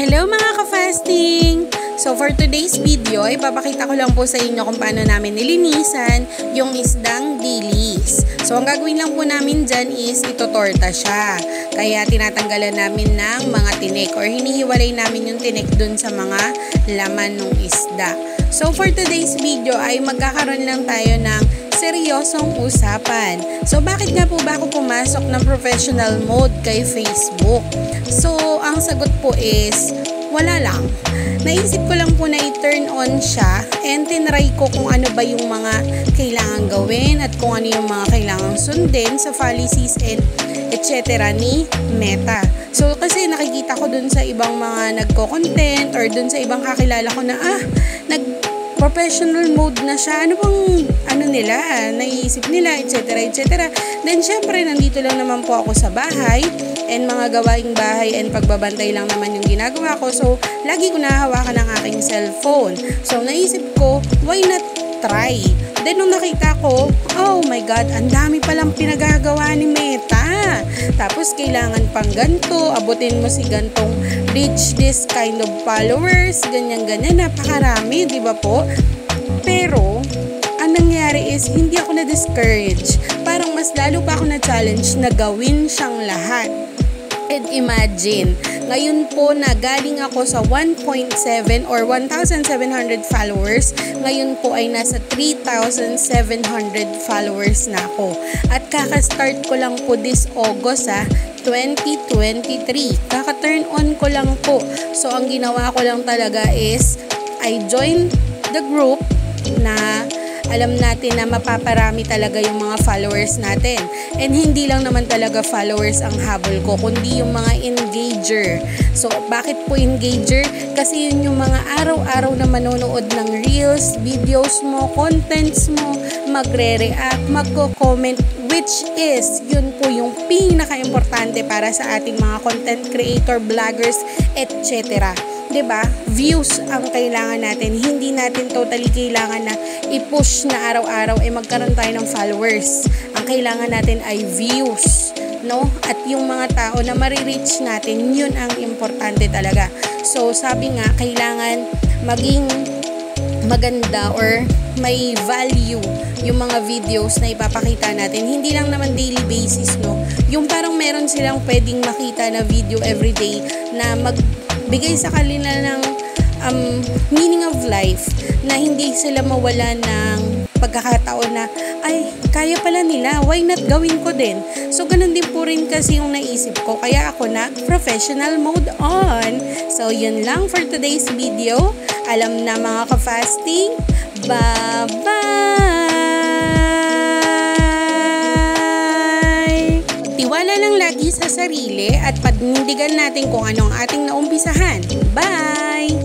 Hello mga ka-fasting! So for today's video, ipapakita ko lang po sa inyo kung paano namin nilinisan yung isdang dilis. So ang gagawin lang po namin dyan is itotorta siya. Kaya tinatanggalan namin ng mga tinik or hinihiwalay namin yung tinik dun sa mga laman ng isda. So for today's video ay magkakaroon lang tayo ng seryosong usapan. So bakit nga po ba ako pumasok ng professional mode kay Facebook? So ang sagot po is wala lang. Naisip ko lang po na i-turn on siya and tinry ko kung ano ba yung mga kailangan gawin at kung ano yung mga kailangan sundin sa policies and etc. ni Meta. So kasi nakikita ko dun sa ibang mga nagko-content or dun sa ibang kakilala ko na professional mode na siya. Ano bang nila, naiisip nila, etc. etc. Then syempre nandito lang naman po ako sa bahay and mga gawaing bahay and pagbabantay lang naman yung ginagawa ko. So lagi ko nahahawakan ng aking cellphone. So naisip ko, why not try? Then nung nakita ko, oh my God, ang dami palang pinagagawa ni Meta. Tapos kailangan pang ganito, abutin mo si gantong reach this kind of followers, ganyan-ganyan, napakarami, di ba po? Pero ang nangyari is hindi ako na-discourage. Parang mas lalo pa ako na-challenge na gawin siyang lahat. And imagine, ngayon po na galing ako sa 1.7 or 1,700 followers, ngayon po ay nasa 3,700 followers na ako. At kaka-start ko lang po this August 2023. Kaka-turn on ko lang po. So ang ginawa ko lang talaga is I joined the group na alam natin na mapaparami talaga yung mga followers natin. And hindi lang naman talaga followers ang habol ko, kundi yung mga engager. So, bakit po engager? Kasi yun yung mga araw-araw na manonood ng reels, videos mo, contents mo, magre-react, magko-comment, which is, yun po yung pinaka-importante para sa ating mga content creator, vloggers, etc. Diba? Views ang kailangan natin. Hindi natin totally kailangan na i-push na araw-araw magkaroon tayo ng followers. Ang kailangan natin ay views, no? At yung mga tao na marireach natin, yun ang importante talaga. So, sabi nga, kailangan maging maganda or may value yung mga videos na ipapakita natin. Hindi lang naman daily basis, no? Yung parang meron silang pwedeng makita na video everyday na magbigay sa kanila ng meaning of life, na hindi sila mawala ng pagkakataon na ay, kaya pala nila, why not gawin ko din? So ganun din po rin kasi yung naisip ko, kaya ako na professional mode on. So yun lang for today's video. Alam na mga ka-fasting, bye-bye! Tiwala lang lagi sa sarili at panindigan natin kung ano ang ating naumpisahan. Bye!